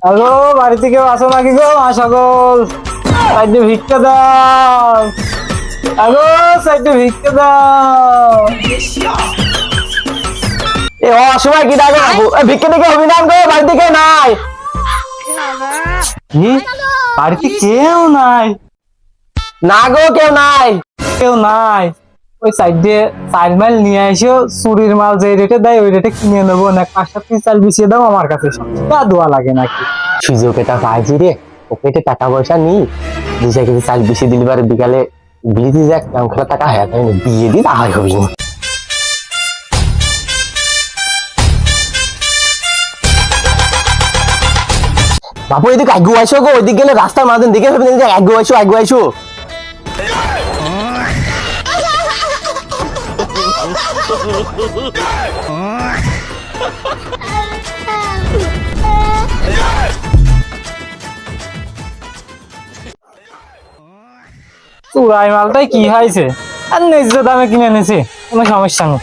Hello, বাড়িতে কেউ আসো নাকি গো? সকল সাইডে ভিক্ষা দাও। হ্যালো, সাইডে ভিক্ষা দাও। এ অসময় কি ডাকো? ভিক্ষা দিকে অভিধান গো, বাড়িতে কেউ নাই। কি? বাড়িতে কেউ নাই? না গো, কেউ নাই, কেউ নাই। ওই সাইড দিয়ে 4 মাইল নিয়ে এসো, চুরির মাল যে রেটে দেয় ওই রেটে কিনে নেবো না। 5-7 পিস চাল বিছিয়ে দাও আমার কাছে, তা দোয়া লাগে নাকি? সুযোগ এটা পাইছি রে, পকেটে টাকা পয়সা নি, 2 কেজি চাল বিছিয়ে দিলি বারে বিকালে বিলিতি যাক নাম খেলা টাকা হ্যাঁ তাই বিয়ে দিই তাহাই হবি না। বাবু এদিকে আগে আইসো গো, ওইদিকে গেলে রাস্তার মাঝে দেখে ফেলবেন যে আগে আইসো, আগে আইসো। চুরাই মালটাই কি হয়েছে, আর ন্যায্য দামে কিনে এনেছে, কোনো সমস্যা নেই।